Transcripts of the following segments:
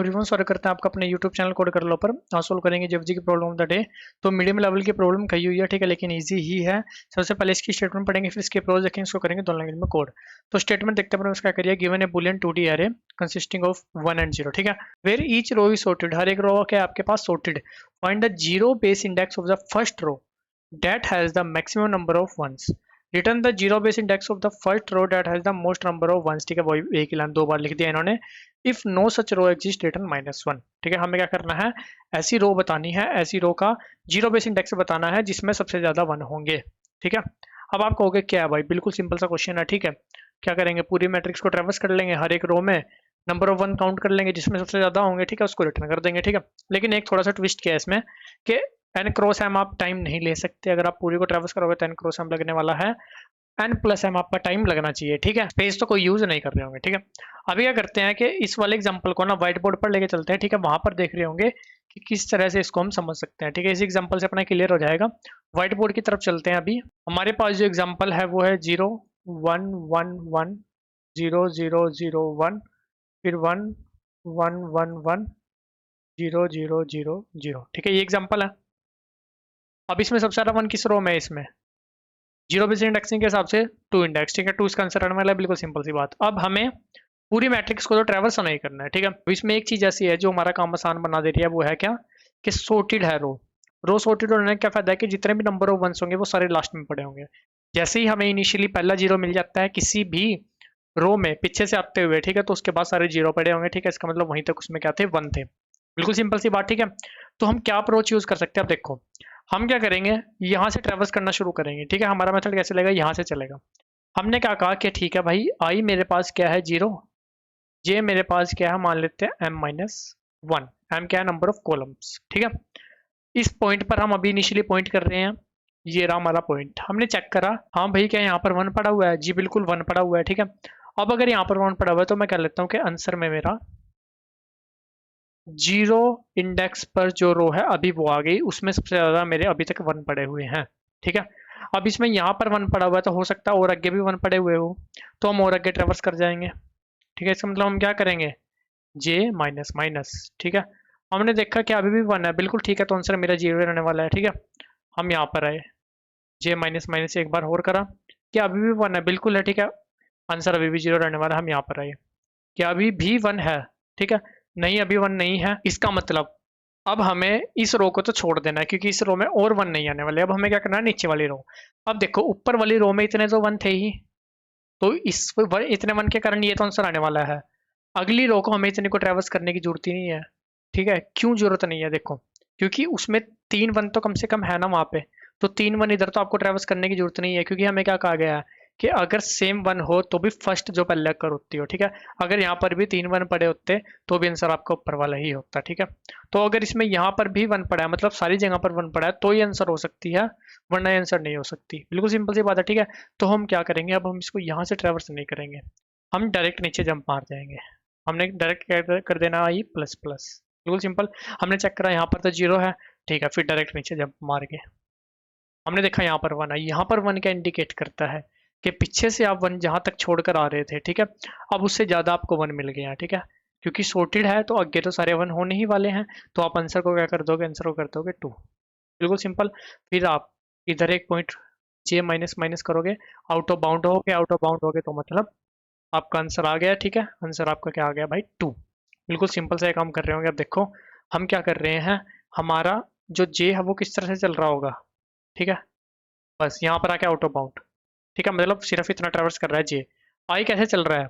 Everyone, स्वागत करते हैं आपका अपने यूट्यूब चैनल कोड कर लो पर। आज सोल्व करेंगे जियोलॉजी की प्रॉब्लम ऑफ द डे। तो मीडियम लेवल की प्रॉब्लम कही हुई है, ठीक है, लेकिन इजी ही है। सबसे पहले इसकी स्टेटमेंट पढ़ेंगे, फिर इसके अप्रोच देखेंगे, इसको करेंगे दोनों लैंग्वेज में कोड। तो स्टेटमेंट देखते हैं उसका करिए। Given a boolean 2D array consisting of 1 and 0, ठीक है। Where each row is sorted, हर एक रो क्या है आपके पास sorted. Find the zero base index of the first row that has the maximum number of ones. Return the zero base index of the first row that has the most number of ones, ठीक है। वही एक ही line दो बार लिख दिया इन्होंने। If no such row exist return -1, ठीक है। हमें क्या करना है, ऐसी रो बतानी है, ऐसी रो का जीरो बेस इंडेक्स बताना है जिसमें सबसे ज्यादा 1 होंगे, ठीक है। अब आप कहोगे क्या है भाई, बिल्कुल सिंपल सा क्वेश्चन है, ठीक है। क्या करेंगे, पूरी मैट्रिक्स को ट्रेवर्स कर लेंगे, हर एक रो में नंबर ऑफ 1 काउंट कर लेंगे जिसमें सबसे ज्यादा होंगे, ठीक है, उसको रिटर्न कर देंगे, ठीक है। लेकिन एक थोड़ा सा ट्विस्ट किया है इसमें कि एन क्रॉस एम आप टाइम नहीं ले सकते। अगर आप पूरी को ट्रेवर्स करोगे तो एन क्रॉस एम लगने वाला है, एन प्लस एम आपका टाइम लगना चाहिए, ठीक है। स्पेस तो कोई यूज नहीं कर रहे होंगे, ठीक है। अभी क्या करते हैं कि इस वाले एग्जांपल को ना व्हाइट बोर्ड पर लेके चलते हैं, ठीक है। वहां पर देख रहे होंगे कि किस तरह से इसको हम समझ सकते हैं, ठीक है। इस एग्जांपल से अपना क्लियर हो जाएगा। व्हाइट बोर्ड की तरफ चलते हैं। अभी हमारे पास जो एग्जाम्पल है वो है 0 1 1 1 0 0 0 1, फिर 1 1 1 1 0 0 0 0, ठीक है। ये एग्जाम्पल है। अब इसमें सबसे ज्यादा 1 किस रो में है, इसमें जीरो बेस इंडेक्सिंग के हिसाब से 2 इंडेक्स, ठीक है। 2 इसका आंसर आने वाला है, बिल्कुल सिंपल सी बात। अब हमें पूरी मैट्रिक्स को तो ट्रेवर्स नहीं करना है, ठीक है। तो इसमें एक चीज ऐसी है जो हमारा काम आसान बना दे रही है, वो है क्या कि सॉर्टेड है रो। रो सॉर्टेड होने का क्या फायदा है कि जितने भी नंबर ऑफ वंस होंगे वो सारे लास्ट में पड़े होंगे। जैसे ही हमें इनिशियली पहला जीरो मिल जाता है किसी भी रो में पीछे से आते हुए, ठीक है, तो उसके बाद सारे जीरो पड़े होंगे, ठीक है। इसका मतलब वहीं तक उसमें क्या थे, 1 थे। बिल्कुल सिंपल सी बात, ठीक है। तो हम क्या अप्रोच यूज कर सकते हैं, अब देखो हम क्या करेंगे, यहाँ से ट्रेवर्स करना शुरू करेंगे, ठीक है। हमारा मेथड कैसे चलेगा, यहाँ से चलेगा। हमने क्या कहा कि ठीक है भाई, आई मेरे पास क्या है 0, जे मेरे पास क्या है, मान लेते हैं m-1। m क्या है, नंबर ऑफ कॉलम्स, ठीक है। इस पॉइंट पर हम अभी इनिशियली पॉइंट कर रहे हैं, ये रहा हमारा पॉइंट। हमने चेक करा, हाँ भाई क्या यहाँ पर 1 पड़ा हुआ है, जी बिल्कुल 1 पड़ा हुआ है, ठीक है। अब अगर यहाँ पर 1 पड़ा हुआ है तो मैं कह लेता हूँ कि आंसर में मेरा 0 इंडेक्स पर जो रो है अभी वो आ गई, उसमें सबसे ज्यादा मेरे अभी तक 1 पड़े हुए हैं, ठीक है। अब इसमें यहाँ पर 1 पड़ा हुआ है तो हो सकता है और आगे भी 1 पड़े हुए हो, तो हम और आगे ट्रेवर्स कर जाएंगे, ठीक है। इसका मतलब हम क्या करेंगे, जे माइनस माइनस, ठीक है। हमने देखा कि अभी भी 1 है, बिल्कुल ठीक है, तो आंसर मेरा 0 रहने वाला है, ठीक है। हम यहाँ पर आए, जे माइनस माइनस एक बार और करा, क्या अभी भी 1 है, बिल्कुल है, ठीक है। आंसर अभी भी 0 रहने वाला है। हम यहाँ पर आए, क्या अभी भी 1 है, ठीक है। नहीं, अभी 1 नहीं है। इसका मतलब अब हमें इस रो को तो छोड़ देना है क्योंकि इस रो में और 1 नहीं आने वाले। अब हमें क्या करना है, नीचे वाली रो। अब देखो ऊपर वाली रो में इतने तो 1 थे ही, तो इतने 1 के कारण ये तो आंसर आने वाला है। अगली रो को हमें इतने को ट्रेवर्स करने की जरूरत ही नहीं है, ठीक है। क्यों जरूरत नहीं है, देखो क्योंकि उसमें 3 1 तो कम से कम है ना वहां पे, तो 3 1 इधर तो आपको ट्रेवर्स करने की जरूरत नहीं है, क्योंकि हमें क्या कहा गया है कि अगर सेम 1 हो तो भी फर्स्ट जो पहले अकर होती हो, ठीक है। अगर यहाँ पर भी 3 1 पड़े होते तो भी आंसर आपका ऊपर वाला ही होता, ठीक है। तो अगर इसमें यहाँ पर भी 1 पड़ा है, मतलब सारी जगह पर 1 पड़ा है, तो ये आंसर हो सकती है, वरना आंसर नहीं हो सकती। बिल्कुल सिंपल सी बात है, ठीक है। तो हम क्या करेंगे, अब हम इसको यहाँ से ट्रेवर्स नहीं करेंगे, हम डायरेक्ट नीचे जंप मार जाएंगे। हमने डायरेक्ट कर देना आई प्लस प्लस, बिल्कुल सिंपल। हमने चेक करा यहाँ पर तो 0 है, ठीक है, फिर डायरेक्ट नीचे जंप मार के हमने देखा यहाँ पर 1 है। यहाँ पर 1 क्या इंडिकेट करता है कि पीछे से आप 1 जहाँ तक छोड़कर आ रहे थे, ठीक है, अब उससे ज़्यादा आपको 1 मिल गया, ठीक है। क्योंकि सॉर्टेड है तो आगे तो सारे 1 होने ही वाले हैं, तो आप आंसर को क्या कर दोगे, आंसर को कर दोगे 2, बिल्कुल सिंपल। फिर आप इधर एक पॉइंट जे माइनस माइनस करोगे, आउट ऑफ बाउंड हो गए, आउट ऑफ बाउंड हो गए तो मतलब आपका आंसर आ गया, ठीक है। आंसर आपका क्या आ गया भाई, 2। बिल्कुल सिंपल से काम कर रहे होंगे। अब देखो हम क्या कर रहे हैं, हमारा जो जे है वो किस तरह से चल रहा होगा, ठीक है। बस यहाँ पर आके आउट ऑफ बाउंड, ठीक है, मतलब सिर्फ इतना ट्रेवर्स कर रहा है जे। आई कैसे चल रहा है,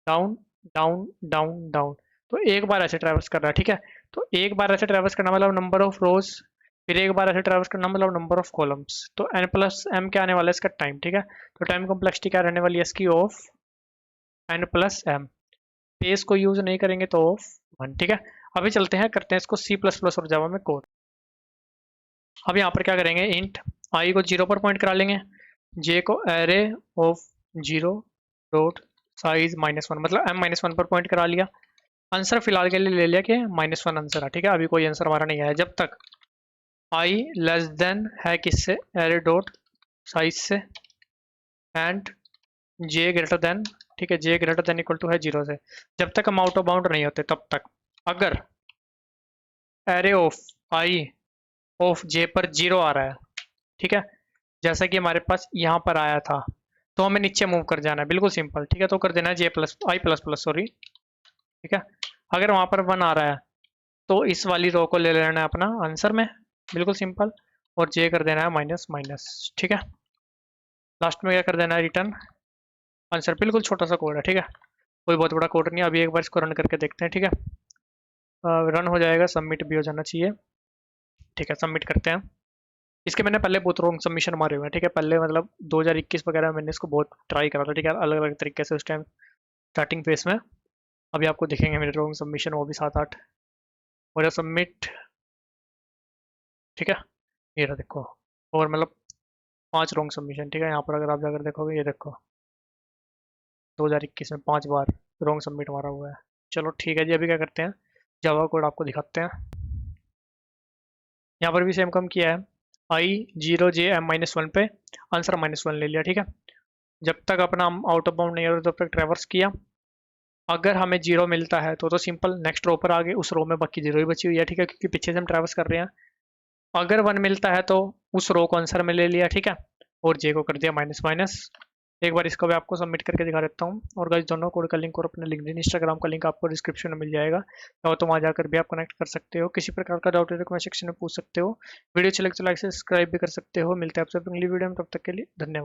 डाउन डाउन डाउन डाउन, तो एक बार ऐसे ट्रेवर्स कर रहा है, ठीक है। तो एक बार ऐसे ट्रेवर्स करना मतलब नंबर ऑफ रोज, फिर एक बार ऐसे ट्रेवर्स करना मतलब नंबर ऑफ कॉलम्स। तो एन प्लस एम क्या आने वाला है, इसका टाइम, ठीक है। तो टाइम कॉम्प्लेक्सिटी क्या रहने वाली है इसकी, of n plus m. Space को यूज नहीं करेंगे तो ऑफ 1, ठीक है। अभी चलते हैं, करते हैं इसको सी प्लस प्लस और जावा में कोड। अब यहाँ पर क्या करेंगे, इंट आई को 0 पर पॉइंट करा लेंगे, जे को एरे ऑफ 0 डॉट साइज -1, मतलब m-1 पर पॉइंट करा लिया। आंसर फिलहाल के लिए ले लिया कि -1 आंसर है, ठीक है। अभी कोई आंसर हमारा नहीं आया जब तक आई लेस देन है किससे, एरे डॉट साइज से, एंड जे ग्रेटर देन, ठीक है, जे ग्रेटर देन इक्वल टू है 0 से। जब तक हम आउट ऑफ बाउंड नहीं होते तब तक अगर एरे ऑफ आई ऑफ जे पर 0 आ रहा है, ठीक है, जैसा कि हमारे पास यहाँ पर आया था, तो हमें नीचे मूव कर जाना है, बिल्कुल सिंपल, ठीक है। तो कर देना है जे प्लस आई प्लस प्लस, सॉरी, ठीक है। अगर वहाँ पर 1 आ रहा है तो इस वाली रो को ले लेना है अपना आंसर में, बिल्कुल सिंपल, और जे कर देना है माइनस माइनस, ठीक है। लास्ट में क्या कर देना है, रिटर्न आंसर, बिल्कुल छोटा सा कोड है, ठीक है, कोई बहुत बड़ा कोड नहीं है। अभी एक बार इसको रन करके देखते हैं, ठीक है। रन हो जाएगा, सबमिट भी हो जाना चाहिए, ठीक है, सबमिट करते हैं। इसके मैंने पहले बहुत रॉन्ग सबमिशन मारे हुए हैं, ठीक है, पहले मतलब 2021 वगैरह मैंने इसको बहुत ट्राई करा था, ठीक है, अलग अलग तरीके से उस टाइम स्टार्टिंग फेस में। अभी आपको दिखेंगे मेरे रॉन्ग सबमिशन, वो भी 7-8 हो जाए सबमिट, ठीक है। ये रहा देखो, और मतलब 5 रॉन्ग सबमिशन, ठीक है। यहाँ पर अगर आप जाकर देखोगे, ये देखो 2021 में 5 बार रॉन्ग सबमिट मारा हुआ है। चलो ठीक है जी, अभी क्या करते हैं, जावा कोड आपको दिखाते हैं। यहाँ पर भी सेम कम किया है, I0J M-1 पे आंसर -1 ले लिया, ठीक है। जब तक अपना आउट ऑफ बाउंड नहीं हो तब तक ट्रैवर्स किया। अगर हमें 0 मिलता है तो सिंपल नेक्स्ट रो पर आ गए, उस रो में बाकी 0 ही बची हुई है, ठीक है, क्योंकि पीछे से हम ट्रैवर्स कर रहे हैं। अगर 1 मिलता है तो उस रो को आंसर में ले लिया, ठीक है, और जे को कर दिया माइनस माइनस। एक बार इसको भी आपको सबमिट करके दिखा देता हूँ। और गाइस, दोनों कोड का लिंक और अपने लिंक्डइन इंस्टाग्राम का लिंक आपको डिस्क्रिप्शन में मिल जाएगा, तो वहाँ जाकर भी आप कनेक्ट कर सकते हो। किसी प्रकार का डाउट है तो कमेंट सेक्शन में पूछ सकते हो। वीडियो अच्छी लगे तो लाइक सब्सक्राइब भी कर सकते हो। मिलते हैं आपसे अगली वीडियो में, तब तक के लिए धन्यवाद।